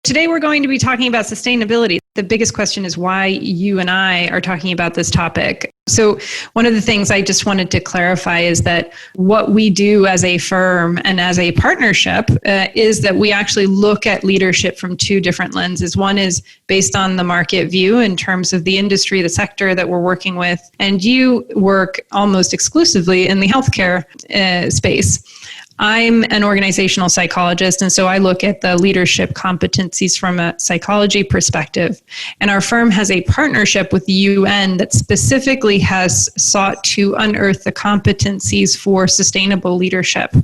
Today we're going to be talking about sustainability. The biggest question is why you and I are talking about this topic. So one of the things I just wanted to clarify is that what we do as a firm and as a partnership is that we actually look at leadership from two different lenses. One is based on the market view in terms of the industry, the sector that we're working with. And you work almost exclusively in the healthcare space. I'm an organizational psychologist, and so I look at the leadership competencies from a psychology perspective. And our firm has a partnership with the UN that specifically has sought to unearth the competencies for sustainable leadership.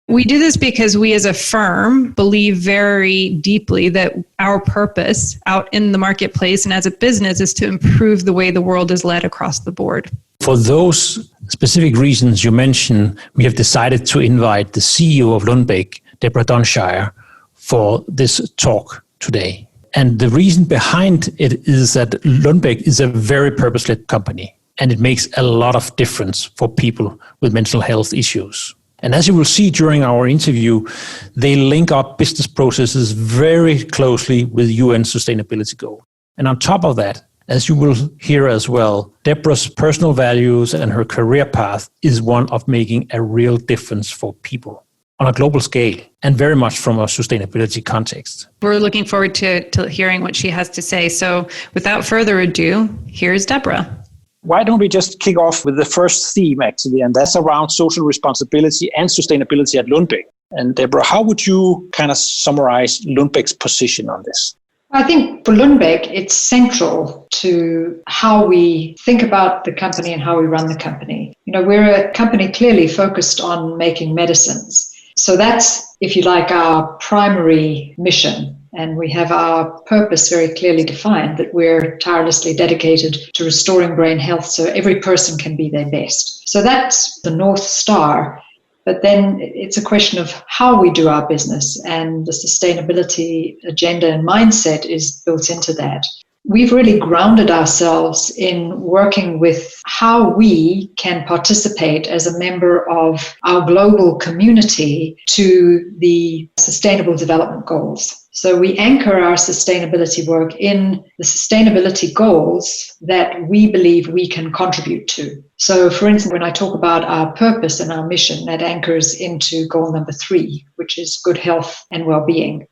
We do this because we as a firm believe very deeply that our purpose out in the marketplace and as a business is to improve the way the world is led across the board. For those specific reasons you mentioned, we have decided to invite the CEO of Lundbeck, Deborah Dunsire, for this talk today. And the reason behind it is that Lundbeck is a very purpose-led company, and it makes a lot of difference for people with mental health issues. And as you will see during our interview, they link up business processes very closely with UN sustainability goals. And on top of that, as you will hear as well, Deborah's personal values and her career path is one of making a real difference for people on a global scale and very much from a sustainability context. We're looking forward to hearing what she has to say. So without further ado, here's Deborah. Why don't we just kick off with the first theme, actually, and that's around social responsibility and sustainability at Lundbeck. And Deborah, how would you kind of summarize Lundbeck's position on this? I think for Lundbeck, it's central to how we think about the company and how we run the company. You know, we're a company clearly focused on making medicines. So that's, if you like, our primary mission. And we have our purpose very clearly defined, that we're tirelessly dedicated to restoring brain health so every person can be their best. So that's the North Star. But then it's a question of how we do our business, and the sustainability agenda and mindset is built into that. We've really grounded ourselves in working with how we can participate as a member of our global community to the Sustainable Development Goals. So we anchor our sustainability work in the sustainability goals that we believe we can contribute to. So for instance, when I talk about our purpose and our mission, that anchors into goal number 3, which is good health and well-being.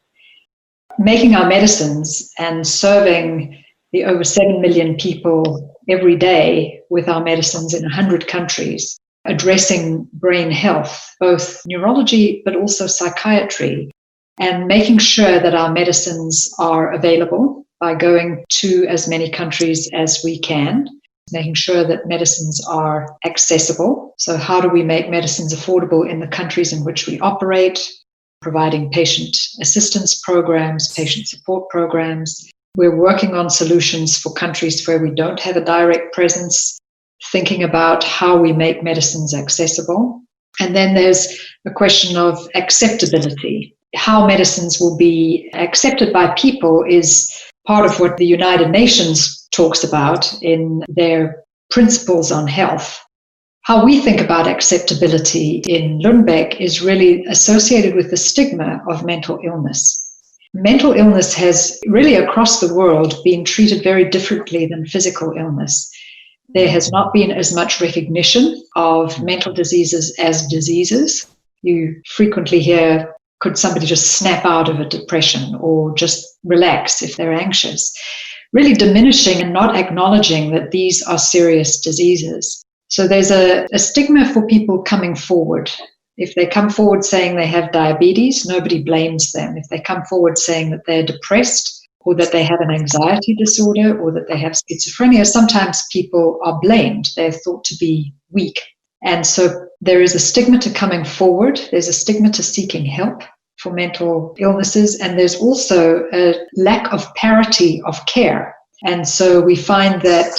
Making our medicines and serving the over 7 million people every day with our medicines in 100 countries, addressing brain health, both neurology but also psychiatry, and making sure that our medicines are available by going to as many countries as we can, making sure that medicines are accessible. So how do we make medicines affordable in the countries in which we operate? Providing patient assistance programs, patient support programs. We're working on solutions for countries where we don't have a direct presence, thinking about how we make medicines accessible. And then there's a question of acceptability. How medicines will be accepted by people is part of what the United Nations talks about in their principles on health. How we think about acceptability in Lundbeck is really associated with the stigma of mental illness. Mental illness has really across the world been treated very differently than physical illness. There has not been as much recognition of mental diseases as diseases. You frequently hear, could somebody just snap out of a depression or just relax if they're anxious? Really diminishing and not acknowledging that these are serious diseases. So there's a stigma for people coming forward. If they come forward saying they have diabetes, nobody blames them. If they come forward saying that they're depressed or that they have an anxiety disorder or that they have schizophrenia, sometimes people are blamed. They're thought to be weak. And so there is a stigma to coming forward. There's a stigma to seeking help for mental illnesses. And there's also a lack of parity of care. And so we find that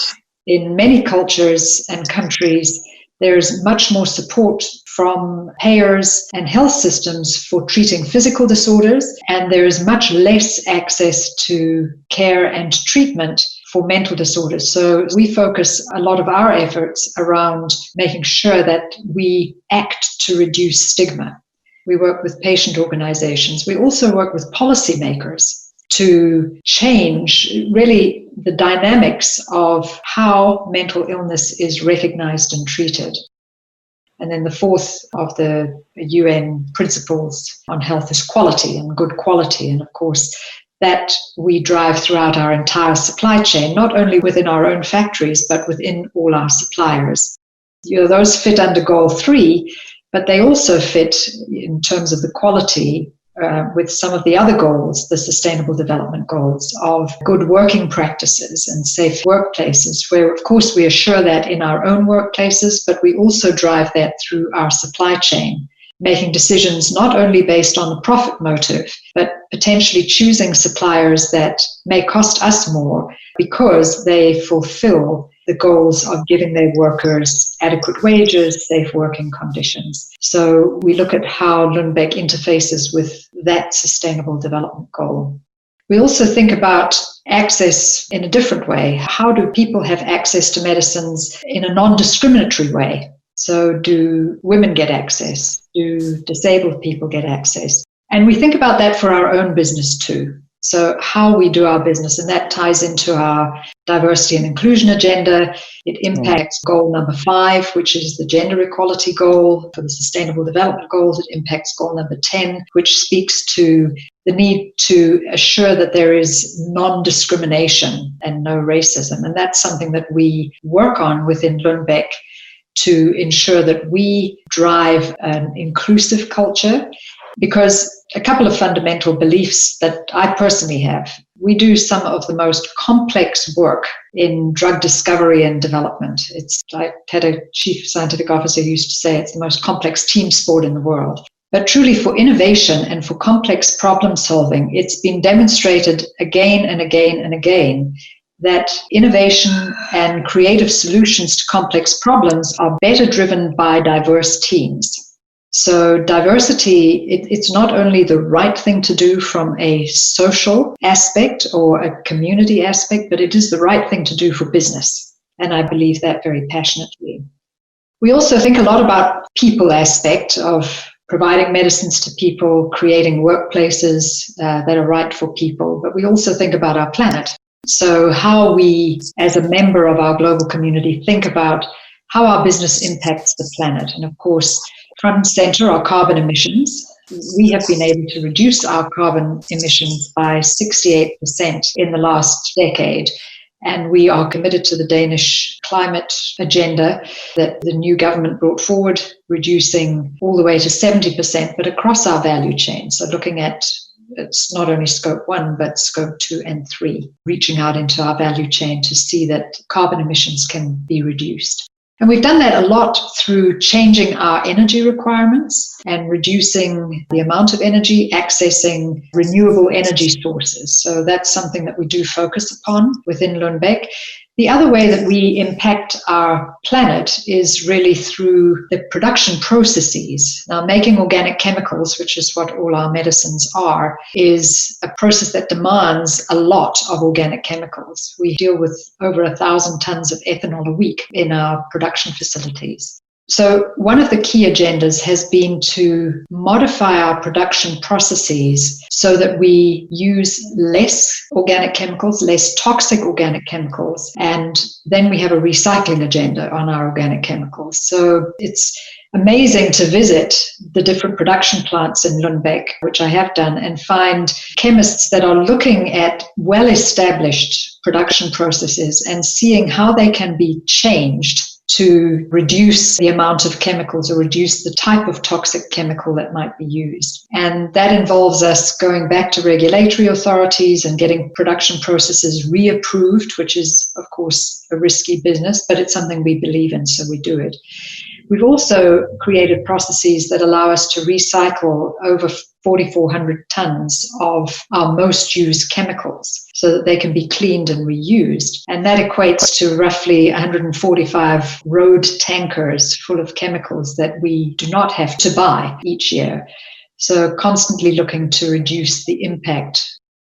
in many cultures and countries, there's much more support from payers and health systems for treating physical disorders, and there is much less access to care and treatment for mental disorders. So we focus a lot of our efforts around making sure that we act to reduce stigma. We work with patient organizations. We also work with policymakers. to change really the dynamics of how mental illness is recognized and treated. And then the fourth of the UN principles on health is quality and good quality. And of course, that we drive throughout our entire supply chain, not only within our own factories, but within all our suppliers. Those fit under goal 3, but they also fit in terms of the quality with some of the other goals, the sustainable development goals of good working practices and safe workplaces, where of course we assure that in our own workplaces, but we also drive that through our supply chain, making decisions not only based on the profit motive, but potentially choosing suppliers that may cost us more because they fulfill the goals of giving their workers adequate wages, safe working conditions. So we look at how Lundbeck interfaces with that sustainable development goal. We also think about access in a different way. How do people have access to medicines in a non-discriminatory way? So do women get access? Do disabled people get access? And we think about that for our own business too. So how we do our business, and that ties into our diversity and inclusion agenda. It impacts goal number 5, which is the gender equality goal for the sustainable development goals. It impacts goal number 10, which speaks to the need to assure that there is non-discrimination and no racism. And that's something that we work on within Lundbeck to ensure that we drive an inclusive culture. Because a couple of fundamental beliefs that I personally have. We do some of the most complex work in drug discovery and development. I had a chief scientific officer who used to say it's the most complex team sport in the world. But truly for innovation and for complex problem solving, it's been demonstrated again and again and again that innovation and creative solutions to complex problems are better driven by diverse teams. So diversity, it's not only the right thing to do from a social aspect or a community aspect, but it is the right thing to do for business. And I believe that very passionately. We also think a lot about people aspect of providing medicines to people, creating workplaces that are right for people, but we also think about our planet. So how we, as a member of our global community, think about how our business impacts the planet. And of course, front and center are carbon emissions. We have been able to reduce our carbon emissions by 68% in the last decade. And we are committed to the Danish climate agenda that the new government brought forward, reducing all the way to 70%, but across our value chain. So looking at it's not only scope 1, but scope 2 and 3, reaching out into our value chain to see that carbon emissions can be reduced. And we've done that a lot through changing our energy requirements and reducing the amount of energy, accessing renewable energy sources. So that's something that we do focus upon within Lundbeck. The other way that we impact our planet is really through the production processes. Now, making organic chemicals, which is what all our medicines are, is a process that demands a lot of organic chemicals. We deal with over 1,000 tons of ethanol a week in our production facilities. So one of the key agendas has been to modify our production processes so that we use less organic chemicals, less toxic organic chemicals, and then we have a recycling agenda on our organic chemicals. So it's amazing to visit the different production plants in Lundbeck, which I have done, and find chemists that are looking at well-established production processes and seeing how they can be changed to reduce the amount of chemicals or reduce the type of toxic chemical that might be used. And that involves us going back to regulatory authorities and getting production processes reapproved, which is, of course, a risky business, but it's something we believe in, so we do it. We've also created processes that allow us to recycle over 4,400 tons of our most used chemicals so that they can be cleaned and reused. And that equates to roughly 145 road tankers full of chemicals that we do not have to buy each year. So constantly looking to reduce the impact,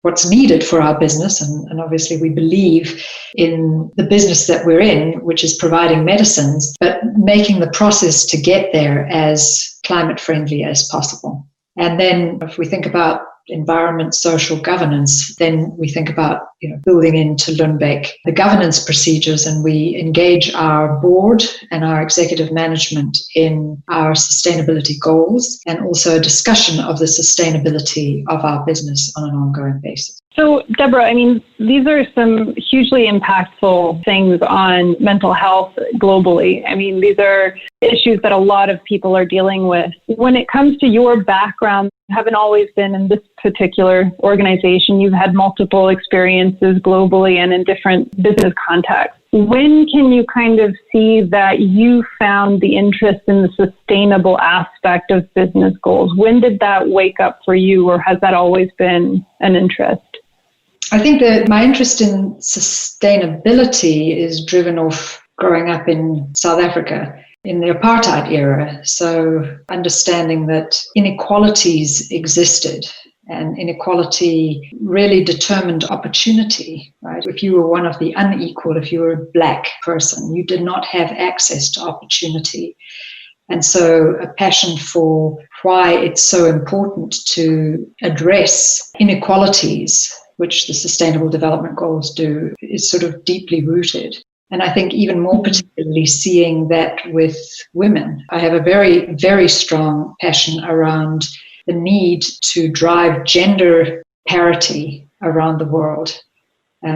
what's needed for our business. And obviously we believe in the business that we're in, which is providing medicines, but making the process to get there as climate friendly as possible. And then if we think about environment, social governance, then we think about building into Lundbeck the governance procedures, and we engage our board and our executive management in our sustainability goals and also a discussion of the sustainability of our business on an ongoing basis. So, Deborah, these are some hugely impactful things on mental health globally. These are issues that a lot of people are dealing with. When it comes to your background, you haven't always been in this particular organization. You've had multiple experiences globally and in different business contexts. When can you kind of see that you found the interest in the sustainable aspect of business goals? When did that wake up for you, or has that always been an interest? I think that my interest in sustainability is driven off growing up in South Africa in the apartheid era. So understanding that inequalities existed, and inequality really determined opportunity, right? If you were one of the unequal, if you were a Black person, you did not have access to opportunity. And so a passion for why it's so important to address inequalities, which the Sustainable Development Goals do, is sort of deeply rooted. And I think even more particularly seeing that with women. I have a very, very strong passion around the need to drive gender parity around the world.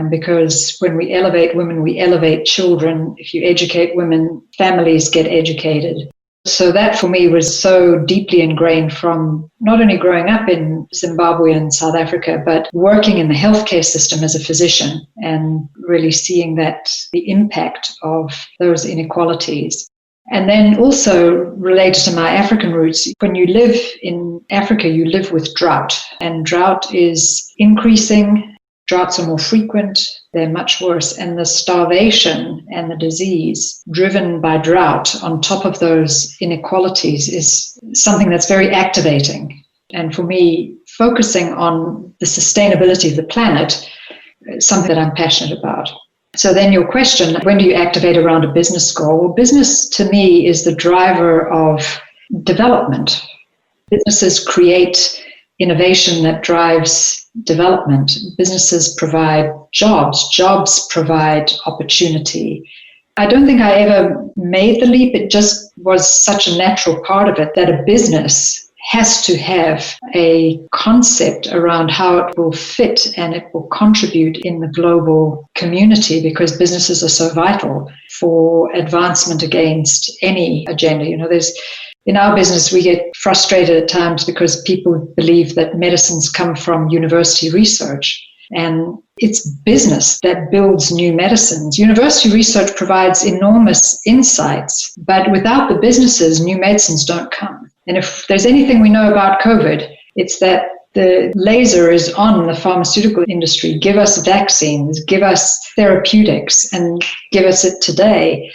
Because when we elevate women, we elevate children. If you educate women, families get educated. So that for me was so deeply ingrained from not only growing up in Zimbabwe and South Africa, but working in the healthcare system as a physician and really seeing that the impact of those inequalities. And then also related to my African roots, when you live in Africa, you live with drought, and drought is increasing. Droughts are more frequent, they're much worse, and the starvation and the disease driven by drought on top of those inequalities is something that's very activating. And for me, focusing on the sustainability of the planet is something that I'm passionate about. So then your question, when do you activate around a business goal? Well, business to me is the driver of development. Businesses create innovation that drives development. Businesses provide jobs. Jobs provide opportunity. I don't think I ever made the leap. It just was such a natural part of it that a business has to have a concept around how it will fit and it will contribute in the global community, because businesses are so vital for advancement against any agenda. In our business, we get frustrated at times because people believe that medicines come from university research, and it's business that builds new medicines. University research provides enormous insights, but without the businesses, new medicines don't come. And if there's anything we know about COVID, it's that the laser is on the pharmaceutical industry. Give us vaccines, give us therapeutics, and give us it today.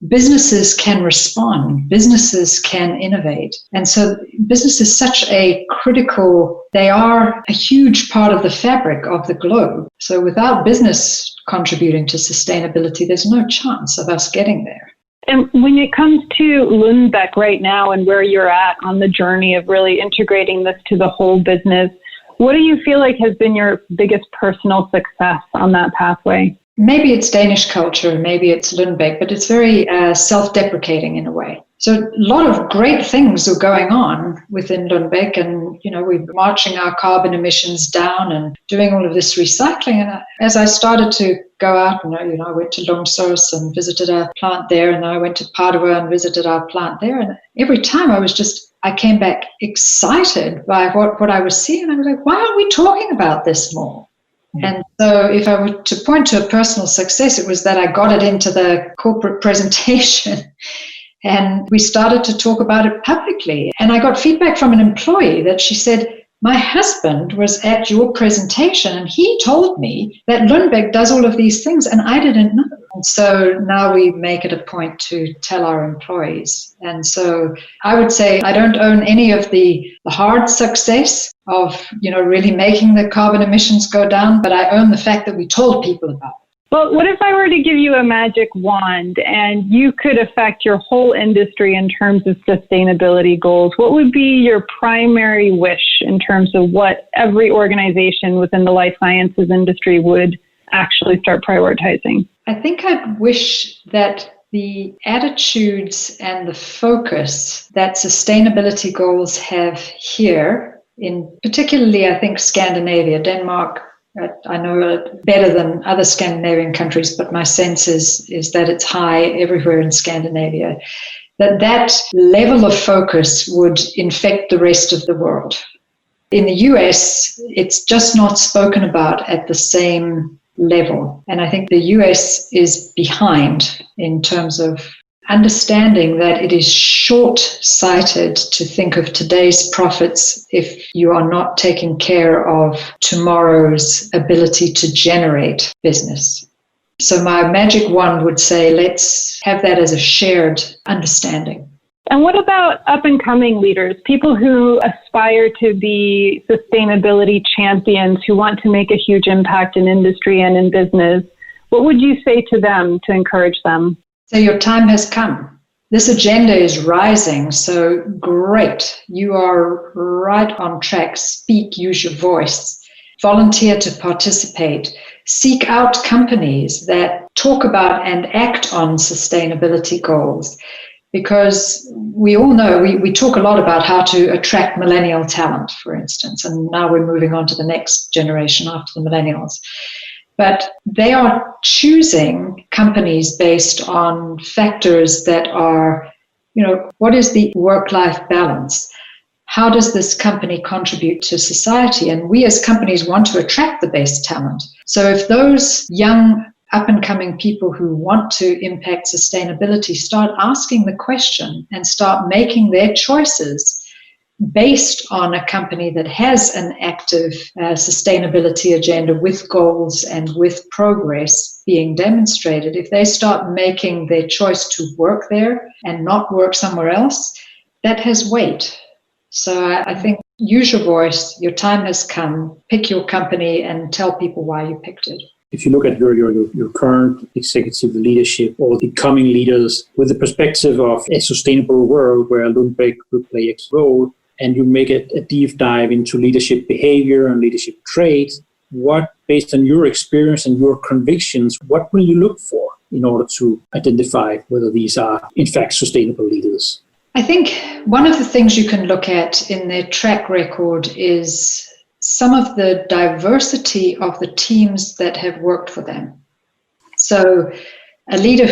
Businesses can respond, businesses can innovate. And so business is such a critical, they are a huge part of the fabric of the globe. So without business contributing to sustainability, there's no chance of us getting there. And when it comes to Lundbeck right now and where you're at on the journey of really integrating this to the whole business, what do you feel like has been your biggest personal success on that pathway? Maybe it's Danish culture, maybe it's Lundbeck, but it's very self-deprecating in a way. So a lot of great things are going on within Lundbeck, and we're marching our carbon emissions down and doing all of this recycling. And as I started to go out, I went to Longsos and visited our plant there, and then I went to Padua and visited our plant there. And every time I came back excited by what I was seeing. I was like, why aren't we talking about this more? And so if I were to point to a personal success, it was that I got it into the corporate presentation and we started to talk about it publicly. And I got feedback from an employee that she said, my husband was at your presentation and he told me that Lundbeck does all of these things and I didn't know. And so now we make it a point to tell our employees. And so I would say I don't own any of the hard success of, really making the carbon emissions go down, but I own the fact that we told people about it. Well, what if I were to give you a magic wand and you could affect your whole industry in terms of sustainability goals? What would be your primary wish in terms of what every organization within the life sciences industry would actually start prioritizing? I think I'd wish that the attitudes and the focus that sustainability goals have here, in particularly, I think, Scandinavia, Denmark, I know it better than other Scandinavian countries, but my sense is that it's high everywhere in Scandinavia, that level of focus would infect the rest of the world. In the US, it's just not spoken about at the same level. And I think the US is behind in terms of understanding that it is short-sighted to think of today's profits if you are not taking care of tomorrow's ability to generate business. So my magic wand would say, let's have that as a shared understanding. And what about up-and-coming leaders, people who aspire to be sustainability champions, who want to make a huge impact in industry and in business? What would you say to them to encourage them? So your time has come. This agenda is rising, so great. You are right on track. Speak, use your voice. Volunteer to participate. Seek out companies that talk about and act on sustainability goals. Because we all know, we talk a lot about how to attract millennial talent, for instance, and now we're moving on to the next generation after the millennials. But they are choosing companies based on factors that are, what is the work-life balance? How does this company contribute to society? And we as companies want to attract the best talent. So if those young up-and-coming people who want to impact sustainability start asking the question and start making their choices based on a company that has an active sustainability agenda with goals and with progress being demonstrated, if they start making their choice to work there and not work somewhere else, that has weight. So I think use your voice, your time has come, pick your company and tell people why you picked it. If you look at your current executive leadership or the coming leaders with the perspective of a sustainable world where Lundbeck will play a key role, and you make a deep dive into leadership behavior and leadership traits, what, based on your experience and your convictions, what will you look for in order to identify whether these are, in fact, sustainable leaders? I think one of the things you can look at in their track record is some of the diversity of the teams that have worked for them. So a leader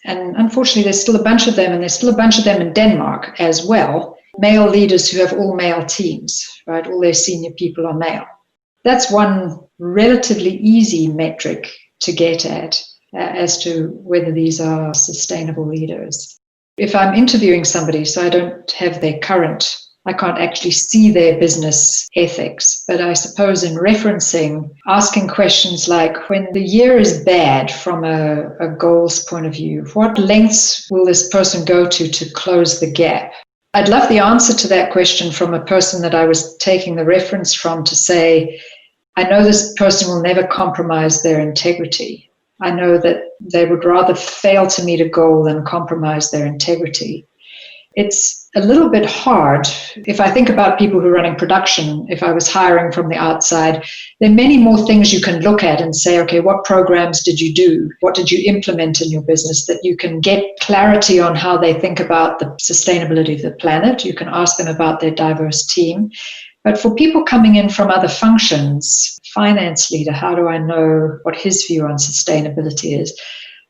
and unfortunately there's still a bunch of them, and there's still a bunch of them in Denmark as well, male leaders who have all male teams, right? All their senior people are male. That's one relatively easy metric to get at as to whether these are sustainable leaders. If I'm interviewing somebody, so I don't have I can't actually see their business ethics, but I suppose in referencing, asking questions like, when the year is bad from a goals point of view, what lengths will this person go to close the gap? I'd love the answer to that question from a person that I was taking the reference from to say, I know this person will never compromise their integrity. I know that they would rather fail to meet a goal than compromise their integrity. It's a little bit hard. If I think about people who are running production, if I was hiring from the outside, there are many more things you can look at and say, okay, what programs did you do? What did you implement in your business that you can get clarity on how they think about the sustainability of the planet? You can ask them about their diverse team. But for people coming in from other functions, finance leader, how do I know what his view on sustainability is?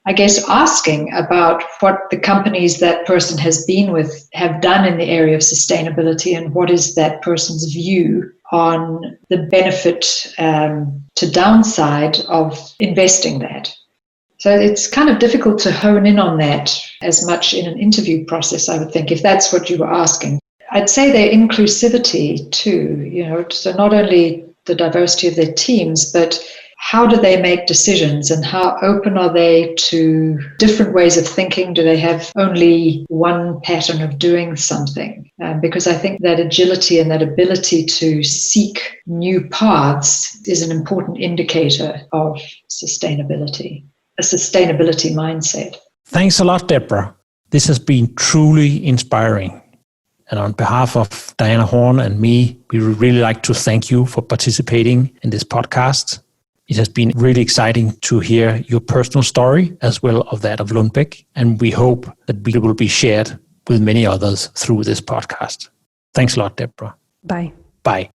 I guess asking about what the companies that person has been with have done in the area of sustainability and what is that person's view on the benefit to downside of investing that. So it's kind of difficult to hone in on that as much in an interview process, I would think, if that's what you were asking. I'd say their inclusivity too, so not only the diversity of their teams, but how do they make decisions and how open are they to different ways of thinking? Do they have only one pattern of doing something? Because I think that agility and that ability to seek new paths is an important indicator of sustainability, a sustainability mindset. Thanks a lot, Deborah. This has been truly inspiring. And on behalf of Diana Horn and me, we would really like to thank you for participating in this podcast. It has been really exciting to hear your personal story as well as that of Lundbeck, and we hope that it will be shared with many others through this podcast. Thanks a lot, Deborah. Bye. Bye.